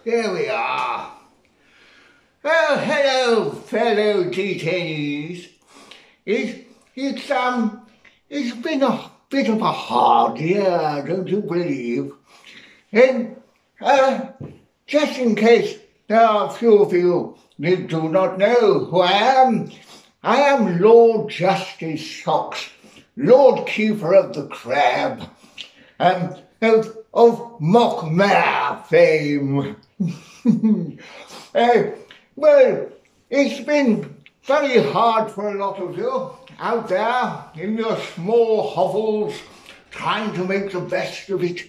There we are. Oh, hello, fellow detainees. It's been a bit of a hard year, don't you believe? And, just in case there are a few of you that do not know who I am Lord Justice Socks, Lord Keeper of the Crab, of Mockmare fame. Well, it's been very hard for a lot of you out there in your small hovels trying to make the best of it.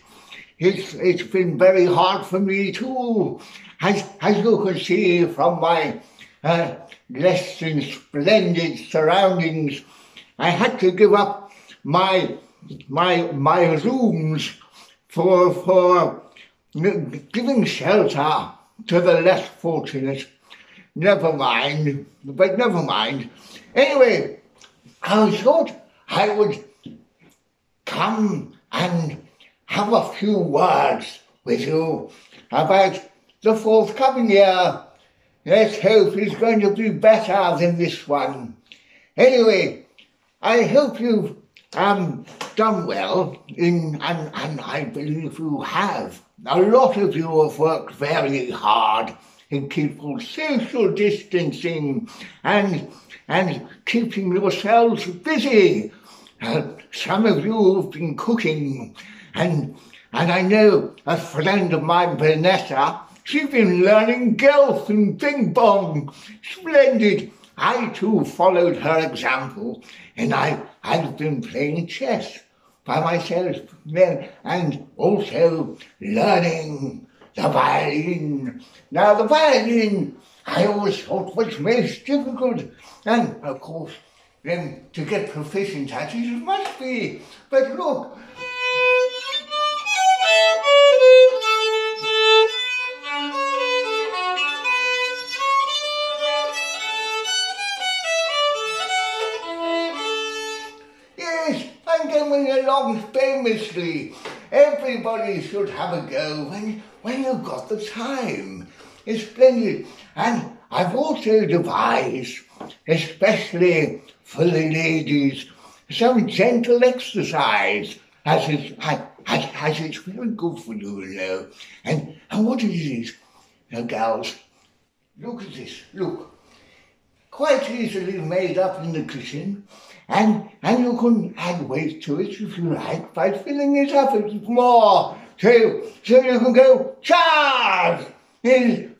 It's been very hard for me too, as you can see from my less than splendid surroundings. I had to give up my rooms for giving shelter to the less fortunate. Never mind. Anyway, I thought I would come and have a few words with you about the forthcoming year. Let's hope it's going to be better than this one. Anyway, I hope you've done well, and I believe you have. A lot of you have worked very hard in keeping social distancing and keeping yourselves busy. Some of you have been cooking, and I know a friend of mine, Vanessa, she's been learning golf and ping pong. Splendid. I too followed her example, and I've been playing chess by myself and also learning the violin. Now, the violin I always thought was most difficult, and of course, then to get proficient at it, it must be. But look. Yes, I'm going along famously. Everybody should have a go when you've got the time. It's splendid. And I've also devised, especially for the ladies, some gentle exercise, as it's very good for you, you know. And what it is, now, gals, look at this, look. Quite easily made up in the kitchen, and you can add weight to it if you like by filling it up a bit more. So you can go charge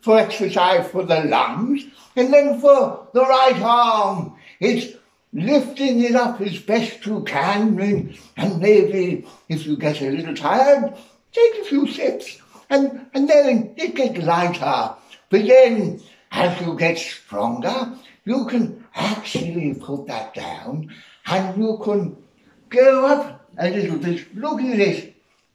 for exercise for the lungs, and then for the right arm, it's lifting it up as best you can, and maybe if you get a little tired, take a few sips, and then it gets lighter. But then, as you get stronger, you can actually put that down, and you can go up a little bit. Look at this.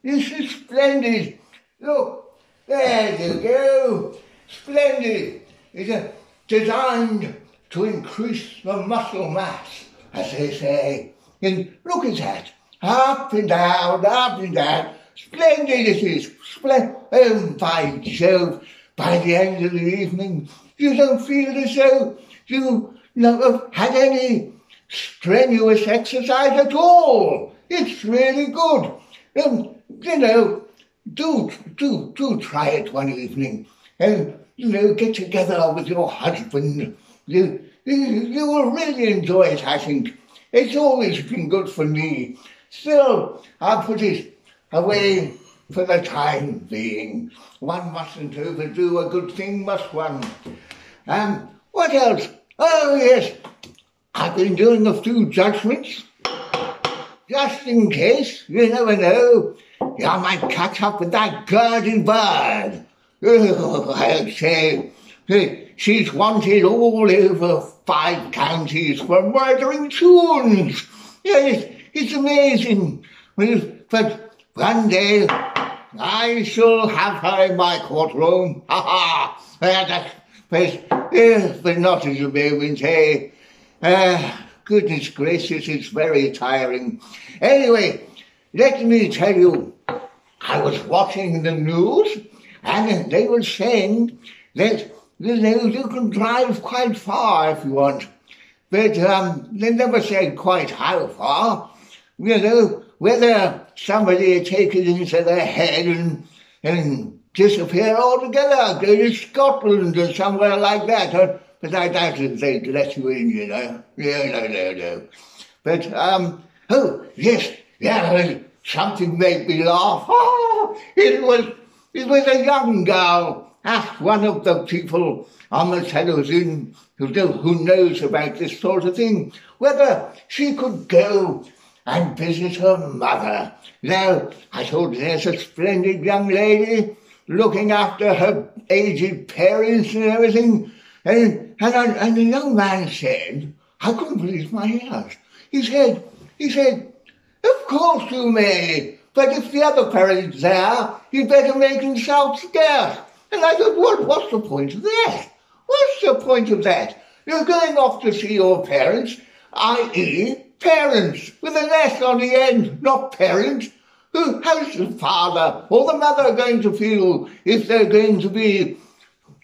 This is splendid. Look, there you go. Splendid. It's designed to increase the muscle mass, as they say. And look at that. Up and down, up and down. Splendid it is. Oh, by Jove, by the end of the evening, you don't feel as though you have had any strenuous exercise at all. It's really good. You know, do try it one evening. And, you know, get together with your husband. You will really enjoy it, I think. It's always been good for me. Still, I'll put it away for the time being. One mustn't overdo a good thing, must one? What else? Oh, yes, I've been doing a few judgments. Just in case, you never know, I might catch up with that Gurdy bird. Oh, I'll say, she's wanted all over 5 counties for murdering tunes. Yes, it's amazing. But one day, I shall have her in my courtroom. Ha ha! But not at the moment, eh? Goodness gracious, it's very tiring. Anyway, let me tell you, I was watching the news, And they were saying that, you can drive quite far if you want. But they never said quite how far. Whether somebody would take it into their head and disappear altogether, go to Scotland or somewhere like that. But I doubt if they'd let you in, No. But, yes, something made me laugh. It was a young girl asked one of the people on the television who knows about this sort of thing whether she could go and visit her mother. Now, I told her there's a splendid young lady looking after her aged parents and everything. And the young man said, I couldn't believe my ears. He said, of course you may, but if the other parent's there, you'd better make himself scarce. And I thought, what's the point of that? What's the point of that? You're going off to see your parents, i.e. parents, with an S on the end, not parents. How's the father or the mother going to feel if they're going to be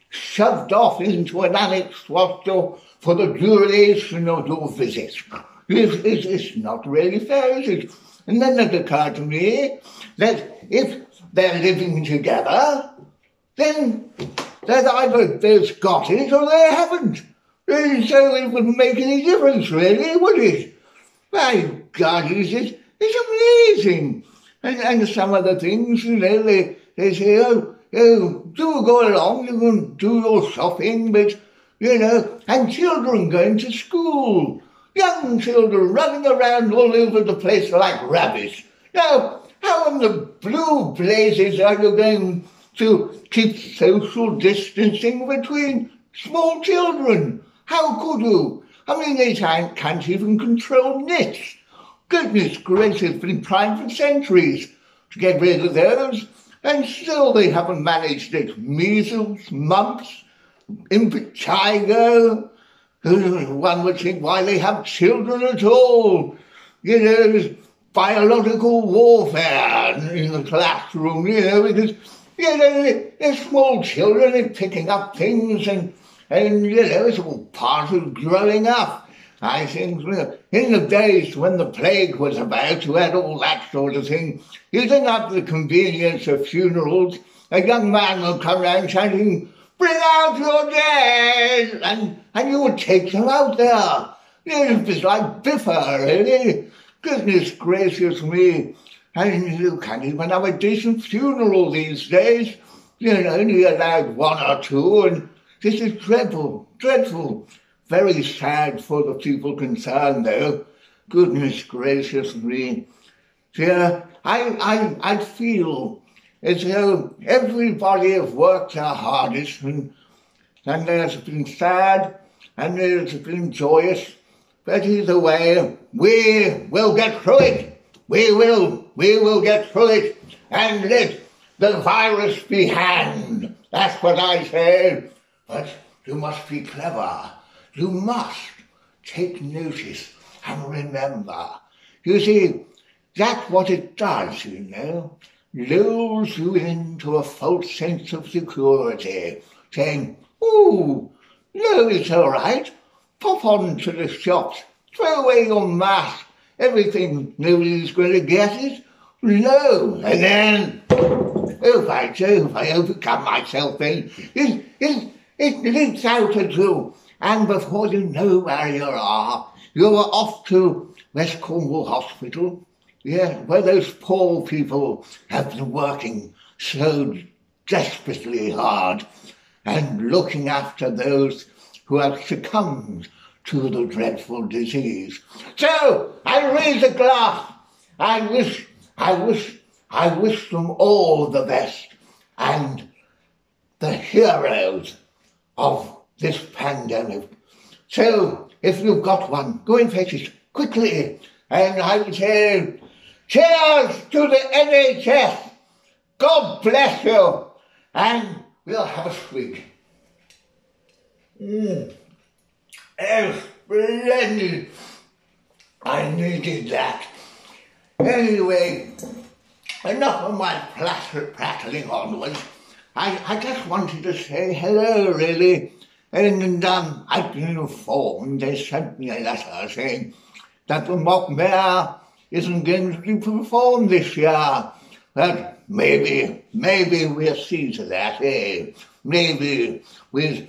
shoved off into an annex for the duration of your visit? It's not really fair, is it? And then it occurred to me that if they're living together, then that either they've got it or they haven't. And so it wouldn't make any difference, really, would it? My God, it's amazing. And some of the things, they say, do go along, you can do your shopping, but, and children going to school, young children running around all over the place like rabbits. Now, how in the blue blazes are you going to keep social distancing between small children? How could you? I mean, they can't even control nits. Goodness gracious, been trying for centuries to get rid of those, and still they haven't managed it. Measles, mumps, impetigo. One would think why they have children at all. There's biological warfare in the classroom, because they're small children, they're picking up things, and it's all part of growing up. I think in the days when the plague was about, you had all that sort of thing. You didn't have the convenience of funerals. A young man would come round shouting, "Bring out your dead!" and you would take them out there. It was like Biffa, really. Goodness gracious me. And you can't even have a decent funeral these days. Only allowed one or two, and this is dreadful, dreadful. Very sad for the people concerned, though. Goodness gracious me. I feel as though everybody have worked their hardest, and there's been sad, and there's been joyous. But either way, we will get through it. We will get through it, and let the virus be hanged. That's what I say. But you must be clever. You must take notice and remember. You see, that's what it does, lulls you into a false sense of security, saying, "Oh, no, it's all right. Pop on to the shops, throw away your mask, everything, nobody's going to get it." No, and then, oh by Jove, I overcome myself then. It leaks out at you. And before you know where you are off to West Cornwall Hospital, where those poor people have been working so desperately hard and looking after those who have succumbed to the dreadful disease. So I raise a glass. I wish them all the best, and the heroes of this pandemic. So, if you've got one, go and fetch it quickly. And I would say, cheers to the NHS. God bless you. And we'll have a swig. Oh, splendid. I needed that. Anyway, enough of my prattling onwards. I just wanted to say hello, really. And I've been informed, they sent me a letter saying that the mock mayor isn't going to be performed this year. But maybe we'll see to that, eh? Maybe with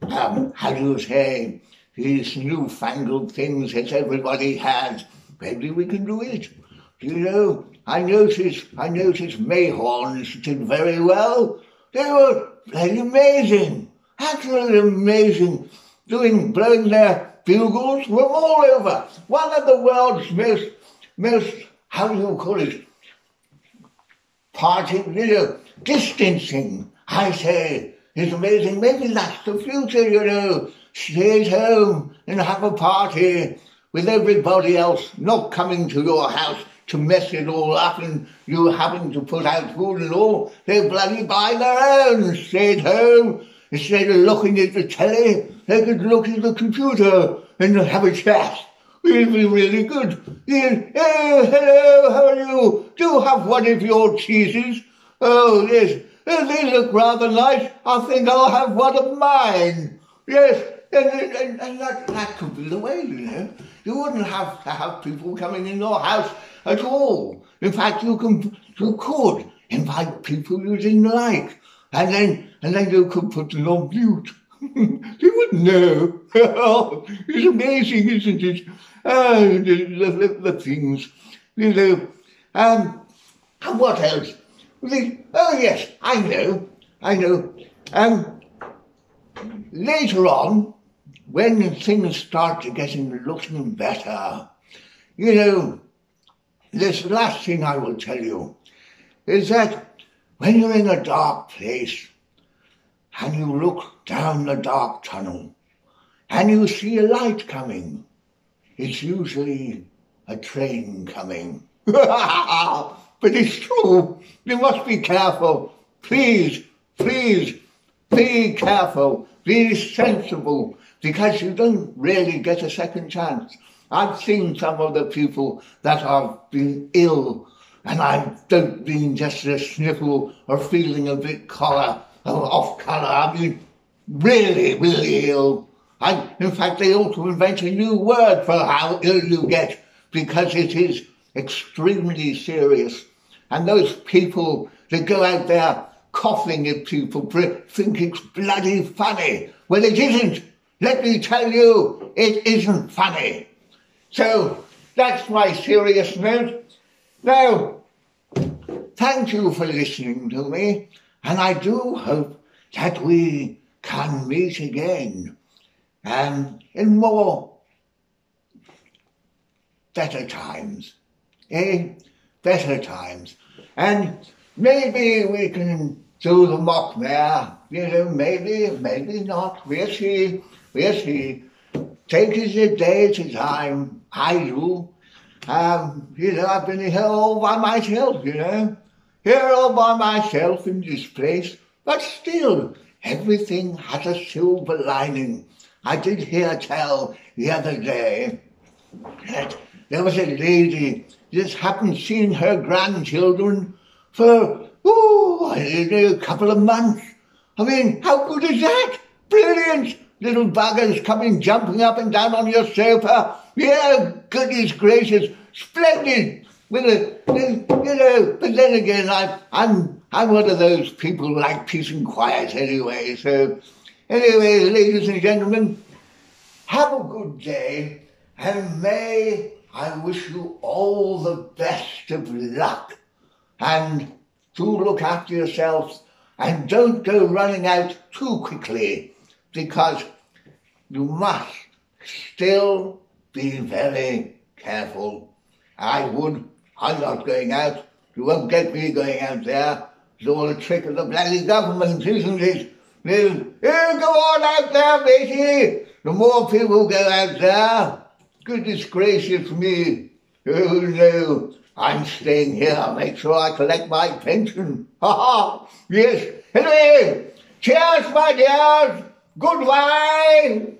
how do you say, these newfangled things that everybody has, maybe we can do it. You know, I noticed Mayhorns did very well. They were very amazing, absolutely amazing, blowing their bugles from all over. One of the world's most, how do you call it, distancing, I say, is amazing. Maybe that's the future, Stay at home and have a party with everybody else not coming to your house to mess it all up and you having to put out food and all. They bloody buy their own. Stay at home. Instead of looking at the telly, they could look at the computer and have a chat. It'll be really good. Oh, hello, how are you? Do you have one of your cheeses? Oh, yes. They look rather nice. I think I'll have one of mine. Yes, and that could be the way, You wouldn't have to have people coming in your house at all. In fact, you could invite people you didn't like, and then you could put them on mute. They wouldn't know. It's amazing, isn't it? The things, And what else? Oh yes, I know. Later on, when things start to looking better, this last thing I will tell you is that when you're in a dark place and you look down the dark tunnel and you see a light coming, it's usually a train coming. But it's true. You must be careful. Please, be careful. Be sensible, because you don't really get a second chance. I've seen some of the people that have been ill, and I don't mean just a sniffle or feeling a bit off colour. I mean, really, really ill. In fact, they ought to invent a new word for how ill you get, because it is extremely serious. And those people that go out there coughing at people think it's bloody funny. Well, it isn't. Let me tell you, it isn't funny. So, that's my serious note. Now, thank you for listening to me, and I do hope that we can meet again, in more better times. Better times. And maybe we can do the mock mayor, maybe not. We'll see. Take it a day at a time. I do. I've been here all by myself, Here all by myself in this place. But still, everything has a silver lining. I did hear tell the other day that there was a lady just hadn't seen her grandchildren for, a couple of months. I mean, how good is that? Brilliant! Little buggers coming jumping up and down on your sofa. Yeah, goodness gracious, splendid. But then again, I'm one of those people who like peace and quiet anyway. So, anyway, ladies and gentlemen, have a good day, and may I wish you all the best of luck. And do look after yourselves, and don't go running out too quickly, because you must still be very careful. I'm not going out. You won't get me going out there. It's all a trick of the bloody government, isn't it? Go on out there, matey. The more people go out there, goodness gracious me. Oh no, I'm staying here. Make sure I collect my pension. Ha ha. Yes. Anyway, cheers, my dears. Goodbye.